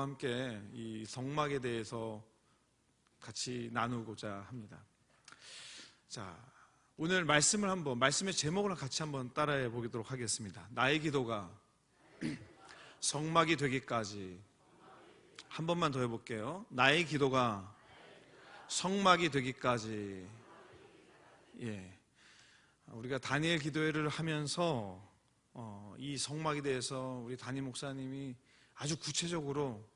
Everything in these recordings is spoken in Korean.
함께 이 성막에 대해서 같이 나누고자 합니다. 자, 오늘 말씀의 제목을 같이 한번 따라해 보도록 하겠습니다. 나의 기도가 성막이 되기까지. 한 번만 더 해볼게요. 나의 기도가 성막이 되기까지. 예, 우리가 다니엘 기도회를 하면서 이 성막에 대해서 우리 담임 목사님이 아주 구체적으로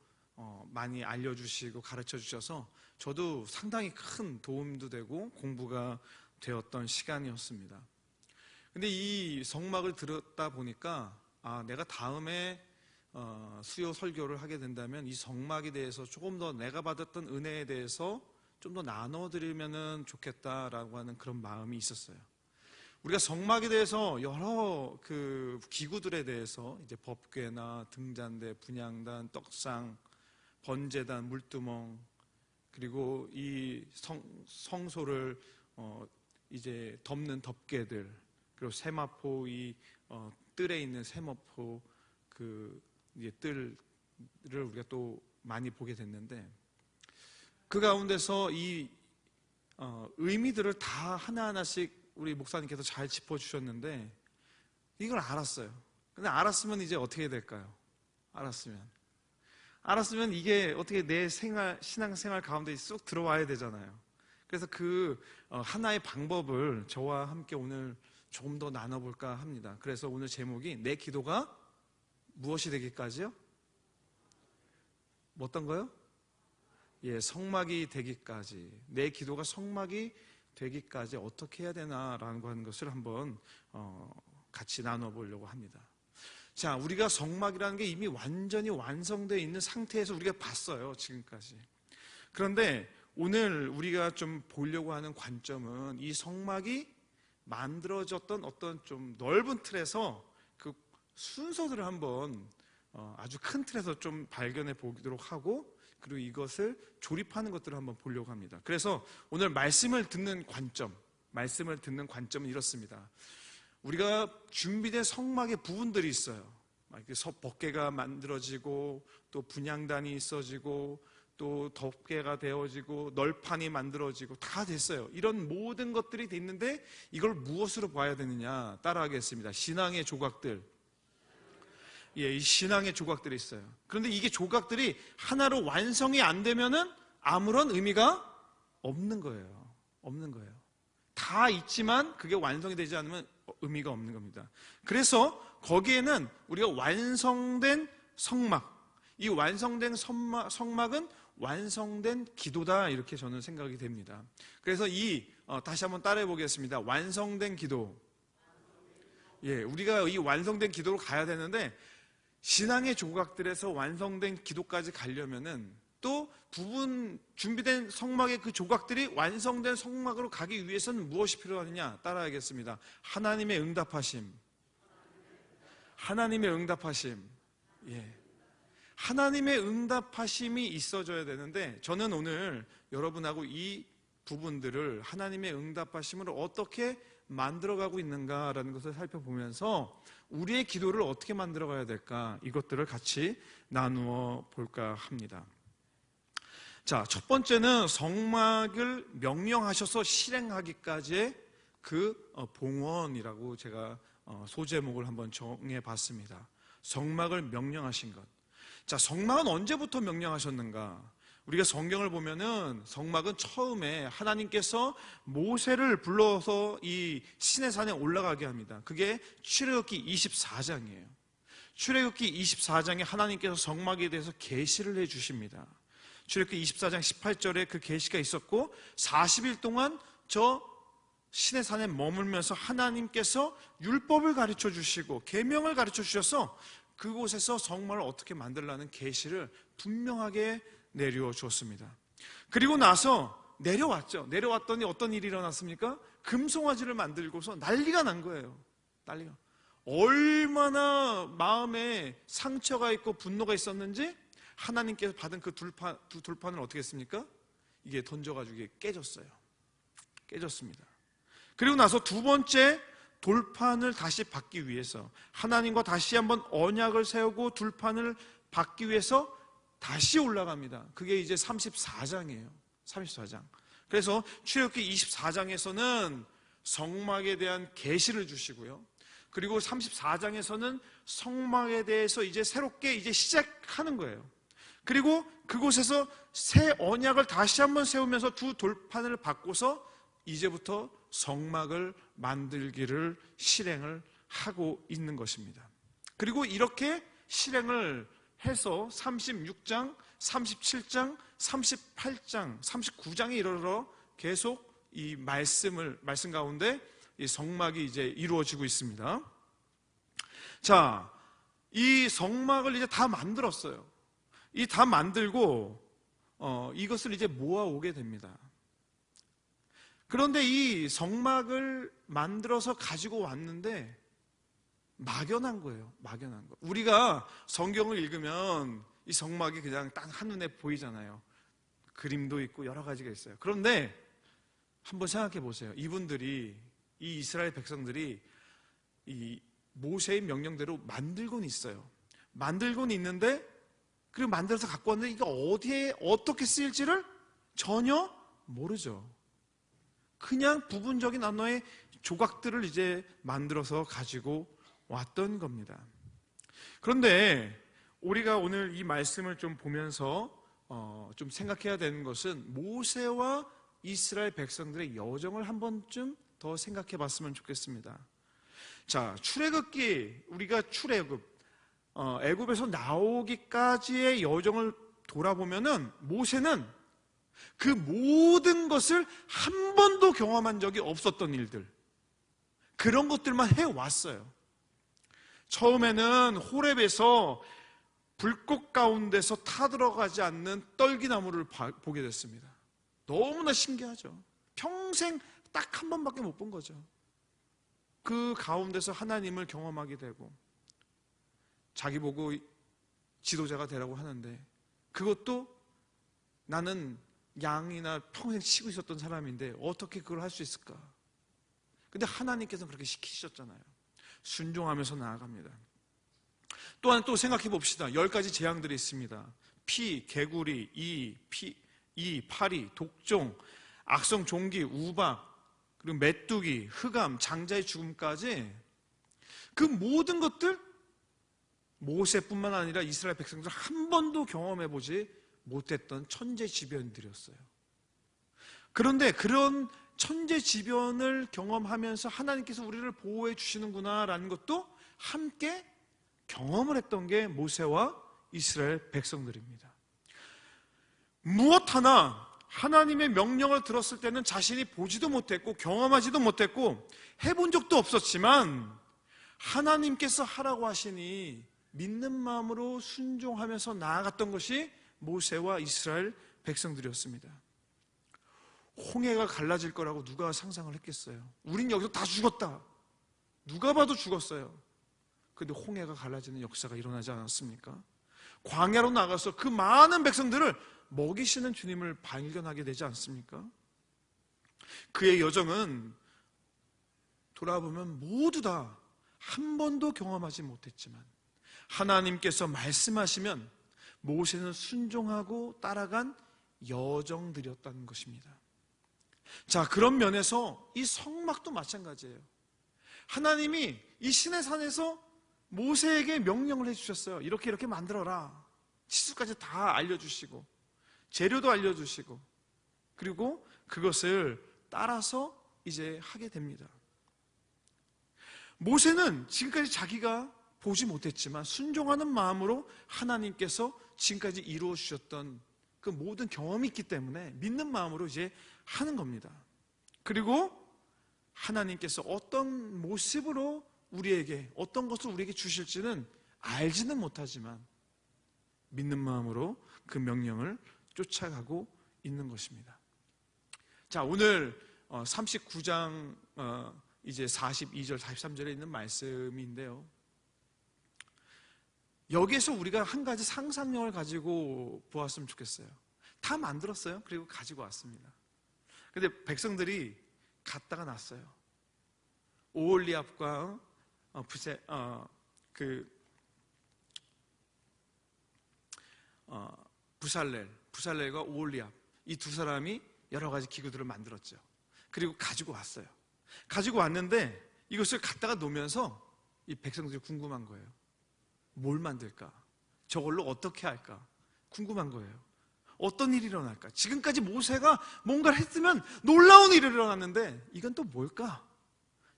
많이 알려주시고 가르쳐 주셔서 저도 상당히 큰 도움도 되고 공부가 되었던 시간이었습니다. 근데 이 성막을 들었다 보니까 내가 다음에 수요 설교를 하게 된다면 이 성막에 대해서 조금 더 내가 받았던 은혜에 대해서 좀 더 나눠드리면 좋겠다라고 하는 그런 마음이 있었어요. 우리가 성막에 대해서 여러 그 기구들에 대해서 이제 법궤나 등잔대, 분향단, 떡상, 번제단, 물두멍, 그리고 이 성소를 이제 덮는 덮개들, 그리고 세마포, 이 뜰에 있는 세마포 그 이제 뜰을 우리가 또 많이 보게 됐는데, 그 가운데서 이 의미들을 다 하나하나씩 우리 목사님께서 잘 짚어주셨는데 이걸 알았어요. 근데 알았으면 이제 어떻게 해야 될까요? 알았으면 이게 어떻게 내 신앙생활 가운데 쑥 들어와야 되잖아요. 그래서 그 하나의 방법을 저와 함께 오늘 조금 더 나눠볼까 합니다. 그래서 오늘 제목이 내 기도가 무엇이 되기까지요? 어떤 거요? 예, 성막이 되기까지. 내 기도가 성막이 되기까지 어떻게 해야 되나라는 하는 것을 한번 같이 나눠보려고 합니다. 자, 우리가 성막이라는 게 이미 완전히 완성되어 있는 상태에서 우리가 봤어요, 지금까지. 그런데 오늘 우리가 좀 보려고 하는 관점은 이 성막이 만들어졌던 어떤 좀 넓은 틀에서 그 순서들을 한번 아주 큰 틀에서 좀 발견해 보도록 하고, 그리고 이것을 조립하는 것들을 한번 보려고 합니다. 그래서 오늘 말씀을 듣는 관점은 이렇습니다. 우리가 준비된 성막의 부분들이 있어요. 법궤가 만들어지고, 또 분향단이 있어지고, 또 덮개가 되어지고, 널판이 만들어지고, 다 됐어요. 이런 모든 것들이 됐는데 이걸 무엇으로 봐야 되느냐? 따라하겠습니다. 신앙의 조각들. 예, 이 신앙의 조각들이 있어요. 그런데 이게 조각들이 하나로 완성이 안 되면은 아무런 의미가 없는 거예요. 다 있지만 그게 완성이 되지 않으면 의미가 없는 겁니다. 그래서 거기에는 우리가 완성된 성막, 이 완성된 성막은 완성된 기도다, 이렇게 저는 생각이 됩니다. 그래서 다시 한번 따라해 보겠습니다. 완성된 기도. 예, 우리가 이 완성된 기도로 가야 되는데, 신앙의 조각들에서 완성된 기도까지 가려면은 또 준비된 성막의 그 조각들이 완성된 성막으로 가기 위해서는 무엇이 필요하느냐? 따라하겠습니다. 하나님의 응답하심. 예. 하나님의 응답하심이 있어져야 되는데, 저는 오늘 여러분하고 이 부분들을 하나님의 응답하심으로 어떻게 만들어가고 있는가라는 것을 살펴보면서 우리의 기도를 어떻게 만들어가야 될까, 이것들을 같이 나누어 볼까 합니다. 자, 첫 번째는 성막을 명령하셔서 실행하기까지의 그 봉헌이라고 제가 소제목을 한번 정해봤습니다. 성막을 명령하신 것. 자, 성막은 언제부터 명령하셨는가? 우리가 성경을 보면은 성막은 처음에 하나님께서 모세를 불러서 이 시내산에 올라가게 합니다. 그게 출애굽기 24장이에요. 출애굽기 24장에 하나님께서 성막에 대해서 계시를 해주십니다. 출애굽기 24장 18절에 그 계시가 있었고, 40일 동안 저 시내산에 머물면서 하나님께서 율법을 가르쳐 주시고 계명을 가르쳐 주셔서 그곳에서 성막을 어떻게 만들라는 계시를 분명하게 내려주었습니다. 그리고 나서 내려왔죠. 내려왔더니 어떤 일이 일어났습니까? 금송아지를 만들고서 난리가 난 거예요. 얼마나 마음에 상처가 있고 분노가 있었는지 하나님께서 받은 그 돌판을 어떻게 했습니까? 이게 던져가지고 이게 깨졌습니다. 그리고 나서 두 번째 돌판을 다시 받기 위해서 하나님과 다시 한번 언약을 세우고 돌판을 받기 위해서 다시 올라갑니다. 그게 이제 34장이에요. 34장. 그래서 출애굽기 24장에서는 성막에 대한 계시를 주시고요. 그리고 34장에서는 성막에 대해서 이제 새롭게 이제 시작하는 거예요. 그리고 그곳에서 새 언약을 다시 한번 세우면서 두 돌판을 바꿔서 이제부터 성막을 만들기를 실행을 하고 있는 것입니다. 그리고 이렇게 실행을 해서 36장, 37장, 38장, 39장에 이르러 계속 이 말씀 가운데 이 성막이 이제 이루어지고 있습니다. 자, 이 성막을 이제 다 만들었어요. 이 다 만들고 이것을 이제 모아오게 됩니다. 그런데 이 성막을 만들어서 가지고 왔는데 막연한 거예요. 막연한 거. 우리가 성경을 읽으면 이 성막이 그냥 딱 한눈에 보이잖아요. 그림도 있고 여러 가지가 있어요. 그런데 한번 생각해 보세요. 이 이스라엘 백성들이 이 모세의 명령대로 만들고는 있어요. 만들고는 있는데, 그리고 만들어서 갖고 왔는데 이게 어디에 어떻게 쓰일지를 전혀 모르죠. 그냥 부분적인 하나의 조각들을 이제 만들어서 가지고 왔던 겁니다. 그런데 우리가 오늘 이 말씀을 좀 보면서 좀 생각해야 되는 것은 모세와 이스라엘 백성들의 여정을 한 번쯤 더 생각해 봤으면 좋겠습니다. 자, 출애굽기, 우리가 애굽에서 나오기까지의 여정을 돌아보면은 모세는 그 모든 것을 한 번도 경험한 적이 없었던 일들, 그런 것들만 해왔어요. 처음에는 호렙에서 불꽃 가운데서 타들어가지 않는 떨기나무를 보게 됐습니다. 너무나 신기하죠. 평생 딱 한 번밖에 못 본 거죠. 그 가운데서 하나님을 경험하게 되고, 자기 보고 지도자가 되라고 하는데, 그것도 나는 양이나 평생 치고 있었던 사람인데 어떻게 그걸 할 수 있을까? 근데 하나님께서는 그렇게 시키셨잖아요. 순종하면서 나아갑니다. 또한 또 생각해 봅시다. 10가지 재앙들이 있습니다. 피, 개구리, 파리, 독종, 악성 종기, 우박, 그리고 메뚜기, 흑암, 장자의 죽음까지, 그 모든 것들 모세뿐만 아니라 이스라엘 백성들 한 번도 경험해보지 못했던 천재지변들이었어요. 그런데 그런 천재지변을 경험하면서 하나님께서 우리를 보호해 주시는구나라는 것도 함께 경험을 했던 게 모세와 이스라엘 백성들입니다. 무엇 하나 하나님의 명령을 들었을 때는 자신이 보지도 못했고 경험하지도 못했고 해본 적도 없었지만, 하나님께서 하라고 하시니 믿는 마음으로 순종하면서 나아갔던 것이 모세와 이스라엘 백성들이었습니다. 홍해가 갈라질 거라고 누가 상상을 했겠어요? 우린 여기서 다 죽었다, 누가 봐도 죽었어요. 그런데 홍해가 갈라지는 역사가 일어나지 않았습니까? 광야로 나가서 그 많은 백성들을 먹이시는 주님을 발견하게 되지 않습니까? 그의 여정은 돌아보면 모두 다 한 번도 경험하지 못했지만, 하나님께서 말씀하시면 모세는 순종하고 따라간 여정들이었다는 것입니다. 자, 그런 면에서 이 성막도 마찬가지예요. 하나님이 이 시내산에서 모세에게 명령을 해주셨어요. 이렇게 만들어라. 치수까지 다 알려주시고 재료도 알려주시고, 그리고 그것을 따라서 이제 하게 됩니다. 모세는 지금까지 자기가 보지 못했지만 순종하는 마음으로 하나님께서 지금까지 이루어 주셨던 그 모든 경험이 있기 때문에 믿는 마음으로 이제 하는 겁니다. 그리고 하나님께서 어떤 모습으로 우리에게, 어떤 것을 우리에게 주실지는 알지는 못하지만 믿는 마음으로 그 명령을 쫓아가고 있는 것입니다. 자, 오늘 39장 이제 42절, 43절에 있는 말씀인데요, 여기에서 우리가 한 가지 상상력을 가지고 보았으면 좋겠어요. 다 만들었어요. 그리고 가지고 왔습니다. 근데 백성들이 갔다가 났어요. 오홀리압과 부살렐과 오홀리압, 이 두 사람이 여러 가지 기구들을 만들었죠. 그리고 가지고 왔어요. 가지고 왔는데 이것을 갖다가 놓으면서 이 백성들이 궁금한 거예요. 뭘 만들까? 저걸로 어떻게 할까? 궁금한 거예요. 어떤 일이 일어날까? 지금까지 모세가 뭔가를 했으면 놀라운 일이 일어났는데 이건 또 뭘까?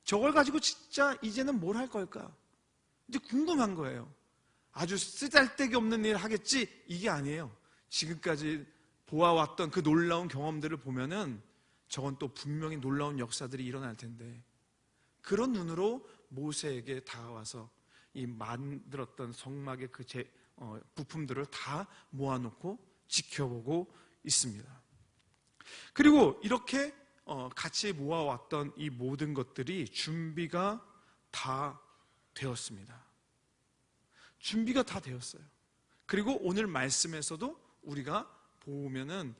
저걸 가지고 진짜 이제는 뭘 할 걸까? 이제 궁금한 거예요. 아주 쓰잘데기 없는 일 하겠지? 이게 아니에요. 지금까지 보아왔던 그 놀라운 경험들을 보면은 저건 또 분명히 놀라운 역사들이 일어날 텐데, 그런 눈으로 모세에게 다가와서 이 만들었던 성막의 그 부품들을 다 모아놓고 지켜보고 있습니다. 그리고 이렇게 같이 모아왔던 이 모든 것들이 준비가 다 되었습니다. 준비가 다 되었어요. 그리고 오늘 말씀에서도 우리가 보면은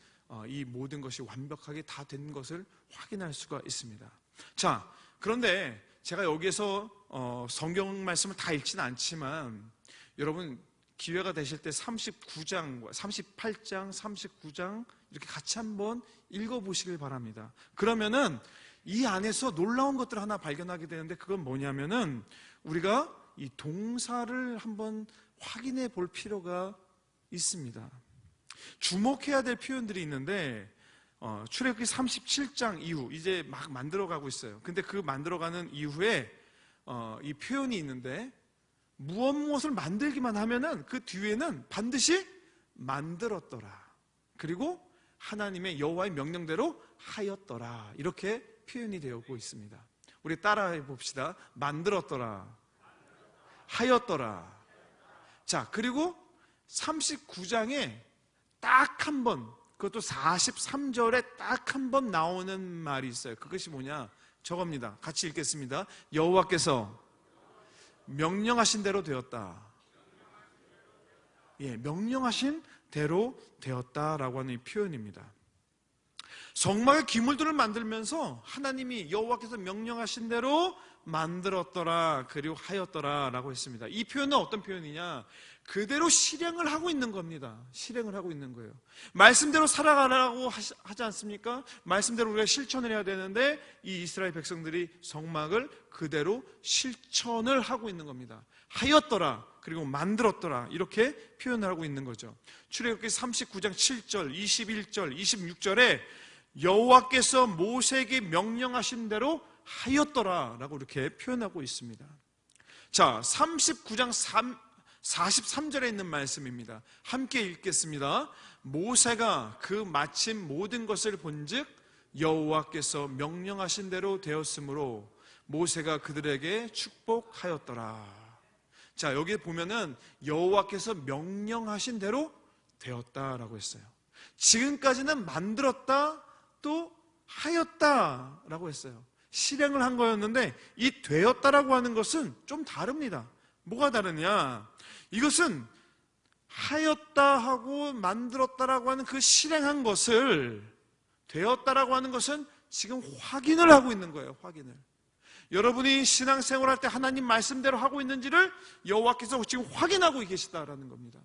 이 모든 것이 완벽하게 다 된 것을 확인할 수가 있습니다. 자, 그런데 제가 여기에서 성경 말씀을 다 읽지는 않지만 여러분 기회가 되실 때 38장, 39장 이렇게 같이 한번 읽어보시길 바랍니다. 그러면은 이 안에서 놀라운 것들을 하나 발견하게 되는데, 그건 뭐냐면은 우리가 이 동사를 한번 확인해 볼 필요가 있습니다. 주목해야 될 표현들이 있는데 출애굽기 37장 이후 이제 막 만들어가고 있어요. 근데 그 만들어가는 이후에 이 표현이 있는데, 무엇을 만들기만 하면은 그 뒤에는 반드시 만들었더라, 그리고 하나님의 여호와의 명령대로 하였더라, 이렇게 표현이 되고 있습니다. 우리 따라해 봅시다. 만들었더라, 하였더라. 자, 그리고 39장에 딱 한 번, 그것도 43절에 딱 한 번 나오는 말이 있어요. 그것이 뭐냐? 저겁니다. 같이 읽겠습니다. 여호와께서 명령하신 대로 되었다. 예, 명령하신 대로 되었다라고 하는 이 표현입니다. 성막의 기물들을 만들면서 하나님이 여호와께서 명령하신 대로 만들었더라, 그리고 하였더라라고 했습니다. 이 표현은 어떤 표현이냐? 그대로 실행을 하고 있는 겁니다. 실행을 하고 있는 거예요. 말씀대로 살아가라고 하지 않습니까? 말씀대로 우리가 실천을 해야 되는데 이 이스라엘 백성들이 성막을 그대로 실천을 하고 있는 겁니다. 하였더라, 그리고 만들었더라, 이렇게 표현을 하고 있는 거죠. 출애굽기 39장 7절, 21절, 26절에 여호와께서 모세에게 명령하신 대로 하였더라라고 이렇게 표현하고 있습니다. 자, 39장 43절에 있는 말씀입니다. 함께 읽겠습니다. 모세가 그 마침 모든 것을 본즉 여호와께서 명령하신 대로 되었으므로 모세가 그들에게 축복하였더라. 자, 여기 보면은 여호와께서 명령하신 대로 되었다라고 했어요. 지금까지는 만들었다, 또 하였다라고 했어요. 실행을 한 거였는데 이 되었다라고 하는 것은 좀 다릅니다. 뭐가 다르냐? 이것은 하였다 하고 만들었다라고 하는 그 실행한 것을, 되었다라고 하는 것은 지금 확인을 하고 있는 거예요. 확인을. 여러분이 신앙생활할 때 하나님 말씀대로 하고 있는지를 여호와께서 지금 확인하고 계시다라는 겁니다.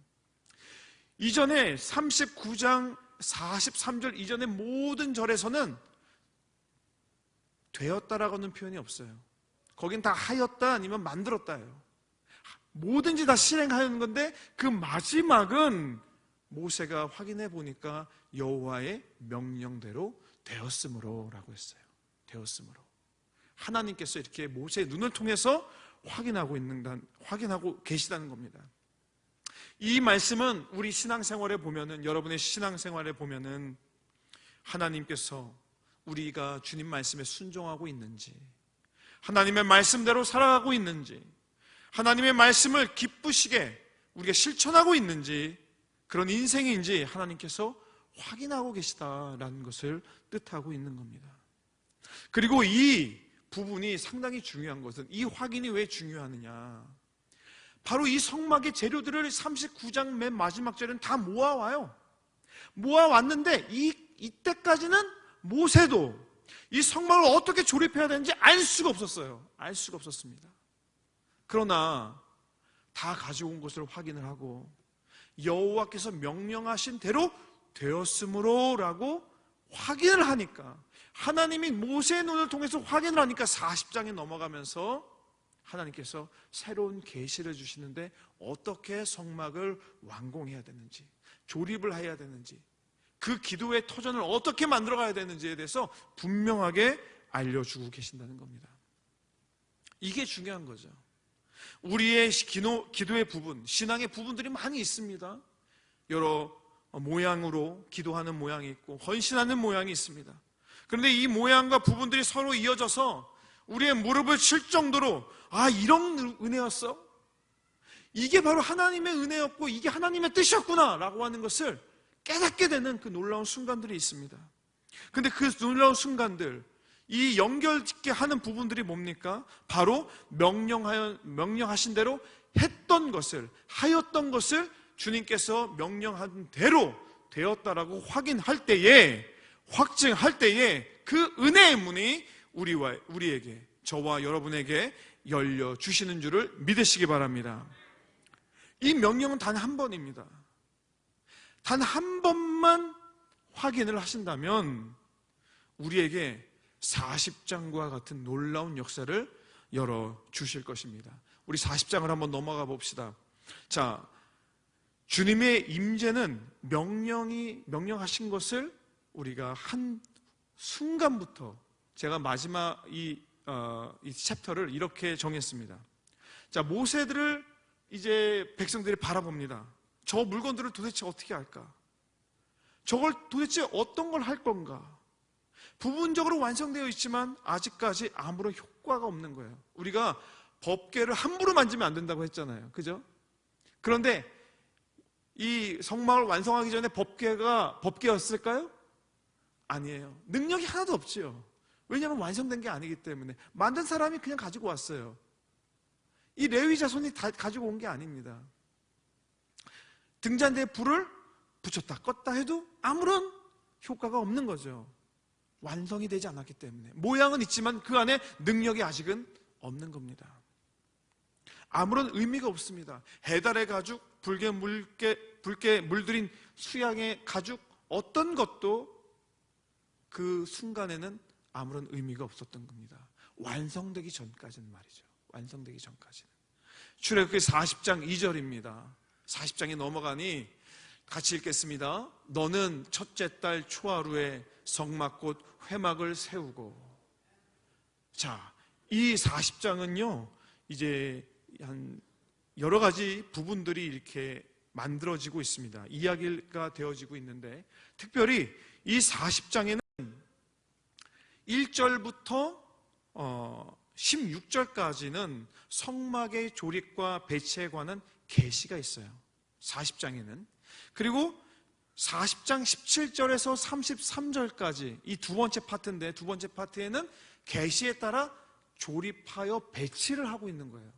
이전에 39장 43절 이전의 모든 절에서는 되었다라고 하는 표현이 없어요. 거긴 다 하였다 아니면 만들었다예요. 뭐든지 다 실행하는 건데 그 마지막은 모세가 확인해 보니까 여호와의 명령대로 되었으므로 라고 했어요. 되었으므로. 하나님께서 이렇게 모세의 눈을 통해서 확인하고 계시다는 겁니다. 이 말씀은 우리 신앙생활에 보면은, 여러분의 신앙생활에 보면은 하나님께서 우리가 주님 말씀에 순종하고 있는지, 하나님의 말씀대로 살아가고 있는지, 하나님의 말씀을 기쁘시게 우리가 실천하고 있는지, 그런 인생인지 하나님께서 확인하고 계시다라는 것을 뜻하고 있는 겁니다. 그리고 이 부분이 상당히 중요한 것은, 이 확인이 왜 중요하느냐, 바로 이 성막의 재료들을 39장 맨 마지막 절에는 다 모아와요. 모아왔는데 이때까지는 모세도 이 성막을 어떻게 조립해야 되는지 알 수가 없었어요. 알 수가 없었습니다. 그러나 다 가지고 온 것을 확인을 하고 여호와께서 명령하신 대로 되었으므로 라고 확인을 하니까, 하나님이 모세의 눈을 통해서 확인을 하니까 40장에 넘어가면서 하나님께서 새로운 계시를 주시는데 어떻게 성막을 완공해야 되는지, 조립을 해야 되는지, 그 기도의 터전을 어떻게 만들어가야 되는지에 대해서 분명하게 알려주고 계신다는 겁니다. 이게 중요한 거죠. 우리의 기도의 부분, 신앙의 부분들이 많이 있습니다. 여러 모양으로 기도하는 모양이 있고 헌신하는 모양이 있습니다. 그런데 이 모양과 부분들이 서로 이어져서 우리의 무릎을 칠 정도로 이런 은혜였어? 이게 바로 하나님의 은혜였고 이게 하나님의 뜻이었구나 라고 하는 것을 깨닫게 되는 그 놀라운 순간들이 있습니다. 그런데 그 놀라운 순간들, 이 연결짓게 하는 부분들이 뭡니까? 바로 명령하신 대로 했던 것을, 하였던 것을 주님께서 명령한 대로 되었다라고 확인할 때에, 확증할 때에 그 은혜의 문이 우리에게, 저와 여러분에게 열려주시는 줄을 믿으시기 바랍니다. 이 명령은 단 한 번입니다. 단 한 번만 확인을 하신다면 우리에게 40장과 같은 놀라운 역사를 열어주실 것입니다. 우리 40장을 한번 넘어가 봅시다. 자, 주님의 임재는 명령하신 것을 우리가 한 순간부터, 제가 마지막 이 챕터를 이렇게 정했습니다. 자, 모세들을 이제 백성들이 바라봅니다. 저 물건들을 도대체 어떻게 할까? 저걸 도대체 어떤 걸 할 건가? 부분적으로 완성되어 있지만 아직까지 아무런 효과가 없는 거예요. 우리가 법궤를 함부로 만지면 안 된다고 했잖아요. 그죠? 그런데 이 성막을 완성하기 전에 법궤가 법궤였을까요? 아니에요. 능력이 하나도 없지요. 왜냐하면 완성된 게 아니기 때문에. 만든 사람이 그냥 가지고 왔어요. 이 레위 자손이 다 가지고 온 게 아닙니다. 등잔대에 불을 붙였다 껐다 해도 아무런 효과가 없는 거죠. 완성이 되지 않았기 때문에. 모양은 있지만 그 안에 능력이 아직은 없는 겁니다. 아무런 의미가 없습니다. 해달의 가죽, 붉게 물들인 수양의 가죽, 어떤 것도 그 순간에는 아무런 의미가 없었던 겁니다. 완성되기 전까지는 말이죠. 완성되기 전까지는. 출애굽기 40장 2절입니다. 40장에 넘어가니 같이 읽겠습니다. 너는 첫째 달 초하루에 성막 곧 회막을 세우고. 자, 이 40장은요 이제 한 여러 가지 부분들이 이렇게 만들어지고 있습니다. 이야기가 되어지고 있는데, 특별히 이 40장에는 1절부터 16절까지는 성막의 조립과 배치에 관한 계시가 있어요. 40장에는. 그리고 40장 17절에서 33절까지 이 두 번째 파트인데, 두 번째 파트에는 계시에 따라 조립하여 배치를 하고 있는 거예요.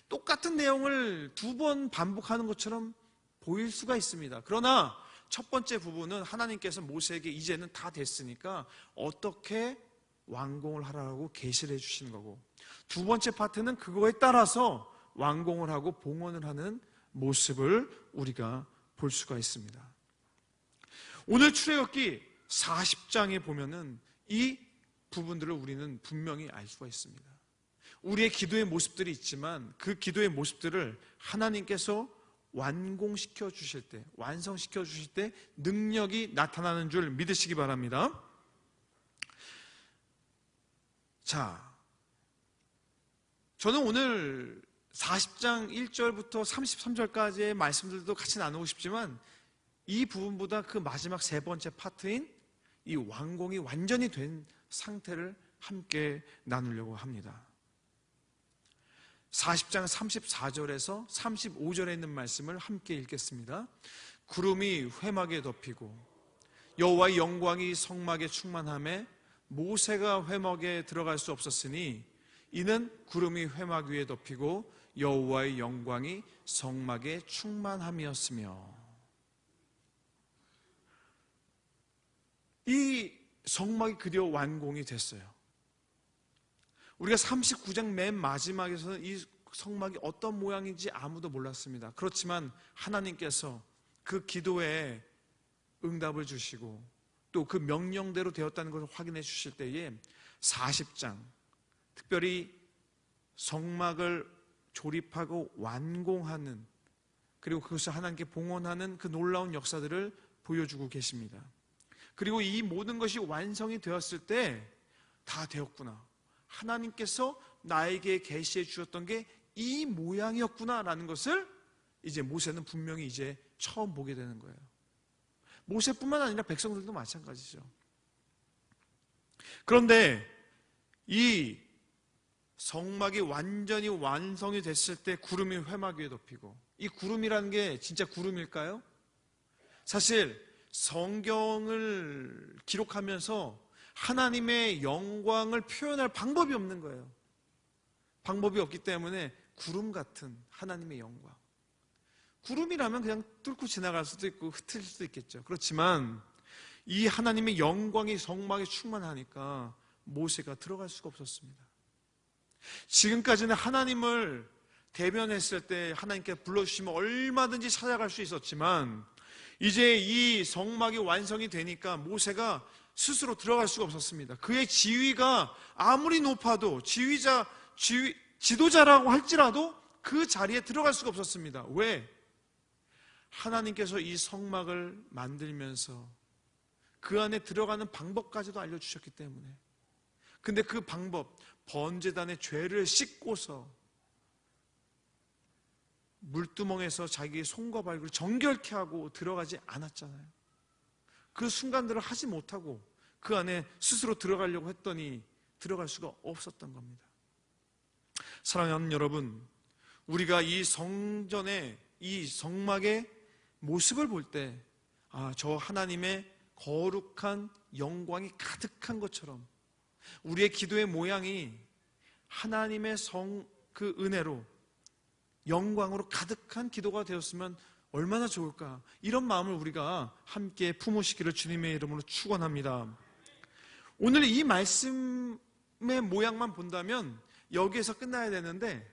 똑같은 내용을 두 번 반복하는 것처럼 보일 수가 있습니다. 그러나 첫 번째 부분은 하나님께서 모세에게 이제는 다 됐으니까 어떻게 완공을 하라고 계시를 해주시는 거고, 두 번째 파트는 그거에 따라서 완공을 하고 봉헌을 하는 모습을 우리가 볼 수가 있습니다. 오늘 출애굽기 40장에 보면은 이 부분들을 우리는 분명히 알 수가 있습니다. 우리의 기도의 모습들이 있지만 그 기도의 모습들을 하나님께서 완공시켜 주실 때, 완성시켜 주실 때 능력이 나타나는 줄 믿으시기 바랍니다. 자, 저는 오늘 40장 1절부터 33절까지의 말씀들도 같이 나누고 싶지만 이 부분보다 그 마지막 세 번째 파트인 이 완공이 완전히 된 상태를 함께 나누려고 합니다. 40장 34절에서 35절에 있는 말씀을 함께 읽겠습니다. 구름이 회막에 덮이고 여호와의 영광이 성막에 충만하매 모세가 회막에 들어갈 수 없었으니 이는 구름이 회막 위에 덮이고 여호와의 영광이 성막에 충만함이었으며. 이 성막이 드디어 완공이 됐어요. 우리가 39장 맨 마지막에서는 이 성막이 어떤 모양인지 아무도 몰랐습니다. 그렇지만 하나님께서 그 기도에 응답을 주시고 또 그 명령대로 되었다는 것을 확인해 주실 때에 40장, 특별히 성막을 조립하고 완공하는, 그리고 그것을 하나님께 봉헌하는 그 놀라운 역사들을 보여주고 계십니다. 그리고 이 모든 것이 완성이 되었을 때 다 되었구나, 하나님께서 나에게 계시해 주셨던 게 이 모양이었구나 라는 것을 이제 모세는 분명히 이제 처음 보게 되는 거예요. 모세뿐만 아니라 백성들도 마찬가지죠. 그런데 이 성막이 완전히 완성이 됐을 때 구름이 회막 위에 덮이고, 이 구름이라는 게 진짜 구름일까요? 사실 성경을 기록하면서 하나님의 영광을 표현할 방법이 없는 거예요. 방법이 없기 때문에 구름 같은 하나님의 영광, 구름이라면 그냥 뚫고 지나갈 수도 있고 흩을 수도 있겠죠. 그렇지만 이 하나님의 영광이 성막에 충만하니까 모세가 들어갈 수가 없었습니다. 지금까지는 하나님을 대면했을 때 하나님께 불러주시면 얼마든지 찾아갈 수 있었지만, 이제 이 성막이 완성이 되니까 모세가 스스로 들어갈 수가 없었습니다. 그의 지위가 아무리 높아도 지도자라고 할지라도 그 자리에 들어갈 수가 없었습니다. 왜? 하나님께서 이 성막을 만들면서 그 안에 들어가는 방법까지도 알려주셨기 때문에. 근데 그 방법, 번제단의 죄를 씻고서 물두멍에서 자기의 손과 발을 정결케 하고 들어가지 않았잖아요. 그 순간들을 하지 못하고 그 안에 스스로 들어가려고 했더니 들어갈 수가 없었던 겁니다. 사랑하는 여러분, 우리가 이 성전의, 이 성막의 모습을 볼 때, 저 하나님의 거룩한 영광이 가득한 것처럼 우리의 기도의 모양이 하나님의 그 은혜로, 영광으로 가득한 기도가 되었으면 얼마나 좋을까, 이런 마음을 우리가 함께 품으시기를 주님의 이름으로 축원합니다. 오늘 이 말씀의 모양만 본다면 여기에서 끝나야 되는데,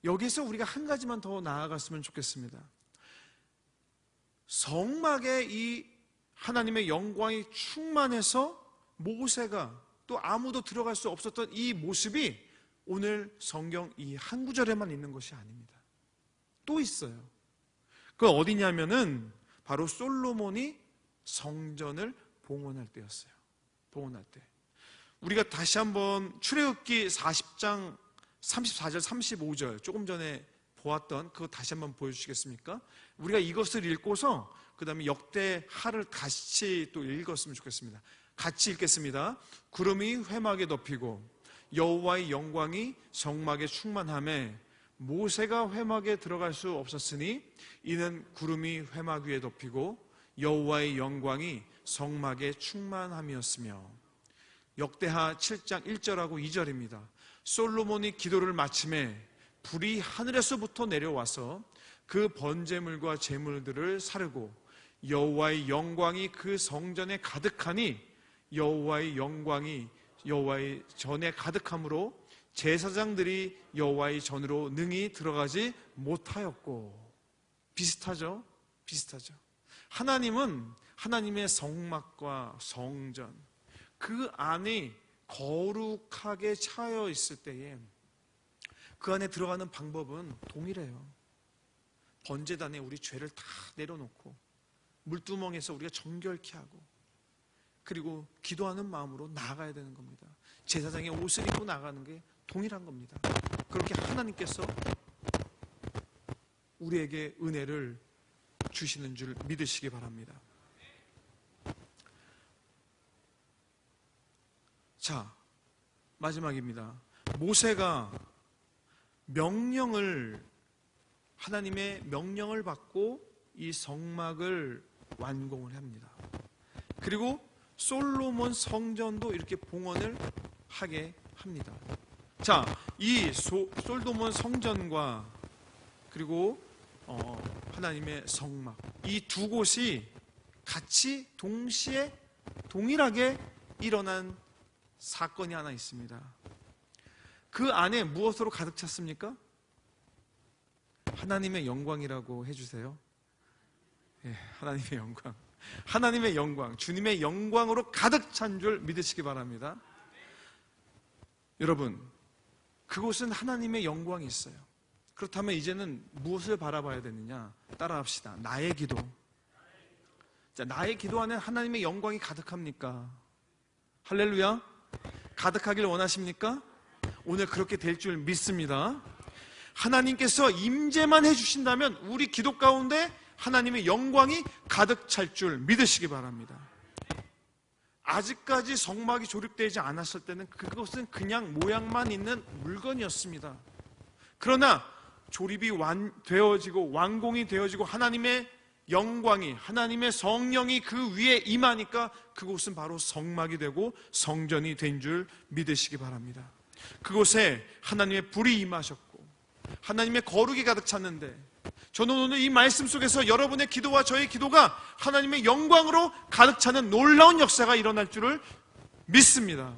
여기서 우리가 한 가지만 더 나아갔으면 좋겠습니다. 성막에 이 하나님의 영광이 충만해서 모세가 또 아무도 들어갈 수 없었던 이 모습이 오늘 성경 이 한 구절에만 있는 것이 아닙니다. 또 있어요. 그건 어디냐면은 바로 솔로몬이 성전을 봉헌할 때였어요. 봉헌할 때. 우리가 다시 한번 출애굽기 40장 34절 35절 조금 전에 보았던 그거 다시 한번 보여주시겠습니까? 우리가 이것을 읽고서 그 다음에 역대하를 다시 또 읽었으면 좋겠습니다. 같이 읽겠습니다. 구름이 회막에 덮이고 여호와의 영광이 성막에 충만하매 모세가 회막에 들어갈 수 없었으니 이는 구름이 회막 위에 덮이고 여호와의 영광이 성막에 충만함이었으며. 역대하 7장 1절하고 2절입니다. 솔로몬이 기도를 마침에 불이 하늘에서부터 내려와서 그 번제물과 제물들을 사르고 여호와의 영광이 그 성전에 가득하니 여호와의 영광이 여호와의 전에 가득함으로 제사장들이 여호와의 전으로 능히 들어가지 못하였고. 비슷하죠? 비슷하죠. 하나님은 하나님의 성막과 성전, 그 안이 거룩하게 차여 있을 때에 그 안에 들어가는 방법은 동일해요. 번제단에 우리 죄를 다 내려놓고 물두멍에서 우리가 정결케 하고 그리고 기도하는 마음으로 나아가야 되는 겁니다. 제사장의 옷을 입고 나가는 게 동일한 겁니다. 그렇게 하나님께서 우리에게 은혜를 주시는 줄 믿으시기 바랍니다. 자, 마지막입니다. 모세가 하나님의 명령을 받고 이 성막을 완공을 합니다. 그리고 솔로몬 성전도 이렇게 봉헌을 하게 합니다. 자, 이 솔로몬 성전과 그리고 하나님의 성막, 이 두 곳이 같이 동시에 동일하게 일어난 사건이 하나 있습니다. 그 안에 무엇으로 가득 찼습니까? 하나님의 영광이라고 해주세요. 하나님의 영광, 하나님의 영광, 주님의 영광으로 가득 찬 줄 믿으시기 바랍니다. 여러분, 그곳은 하나님의 영광이 있어요. 그렇다면 이제는 무엇을 바라봐야 되느냐? 따라합시다. 나의 기도. 자, 나의 기도 안에 하나님의 영광이 가득합니까? 할렐루야. 가득하길 원하십니까? 오늘 그렇게 될 줄 믿습니다. 하나님께서 임재만 해주신다면 우리 기도 가운데 하나님의 영광이 가득 찰 줄 믿으시기 바랍니다. 아직까지 성막이 조립되지 않았을 때는 그것은 그냥 모양만 있는 물건이었습니다. 그러나 조립이 되어지고 완공이 되어지고 하나님의 영광이, 하나님의 성령이 그 위에 임하니까 그곳은 바로 성막이 되고 성전이 된 줄 믿으시기 바랍니다. 그곳에 하나님의 불이 임하셨고 하나님의 거룩이 가득 찼는데, 저는 오늘 이 말씀 속에서 여러분의 기도와 저의 기도가 하나님의 영광으로 가득 차는 놀라운 역사가 일어날 줄을 믿습니다.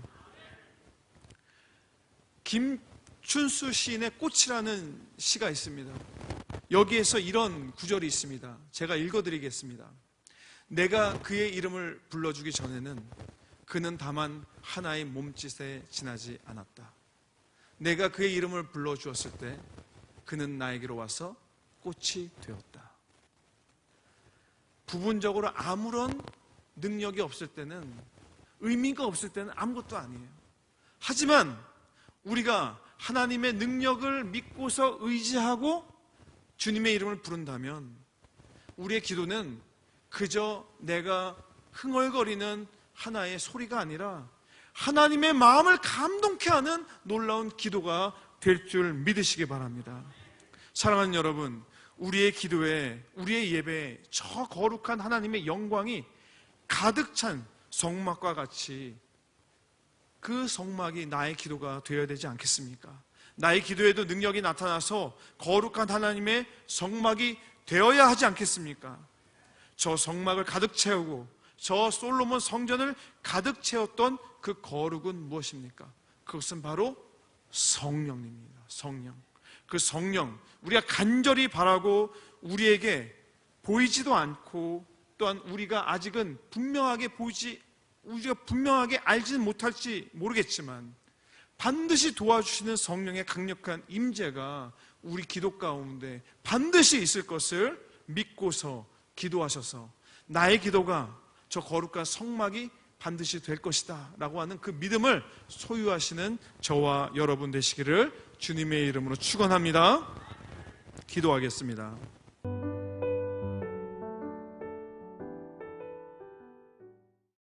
김춘수 시인의 꽃이라는 시가 있습니다. 여기에서 이런 구절이 있습니다. 제가 읽어드리겠습니다. 내가 그의 이름을 불러주기 전에는 그는 다만 하나의 몸짓에 지나지 않았다. 내가 그의 이름을 불러주었을 때 그는 나에게로 와서 꽃이 되었다. 부분적으로 아무런 능력이 없을 때는, 의미가 없을 때는 아무것도 아니에요. 하지만 우리가 하나님의 능력을 믿고서 의지하고 주님의 이름을 부른다면 우리의 기도는 그저 내가 흥얼거리는 하나의 소리가 아니라 하나님의 마음을 감동케 하는 놀라운 기도가 될 줄 믿으시기 바랍니다. 사랑하는 여러분, 우리의 기도에, 우리의 예배에 저 거룩한 하나님의 영광이 가득 찬 성막과 같이 그 성막이 나의 기도가 되어야 되지 않겠습니까? 나의 기도에도 능력이 나타나서 거룩한 하나님의 성막이 되어야 하지 않겠습니까? 저 성막을 가득 채우고 저 솔로몬 성전을 가득 채웠던 그 거룩은 무엇입니까? 그것은 바로 성령입니다. 성령. 그 성령, 우리가 간절히 바라고 우리에게 보이지도 않고 또한 우리가 아직은 우리가 분명하게 알지는 못할지 모르겠지만 반드시 도와주시는 성령의 강력한 임재가 우리 기도 가운데 반드시 있을 것을 믿고서 기도하셔서 나의 기도가 저 거룩한 성막이 반드시 될 것이다 라고 하는 그 믿음을 소유하시는 저와 여러분 되시기를 주님의 이름으로 축원합니다. 기도하겠습니다.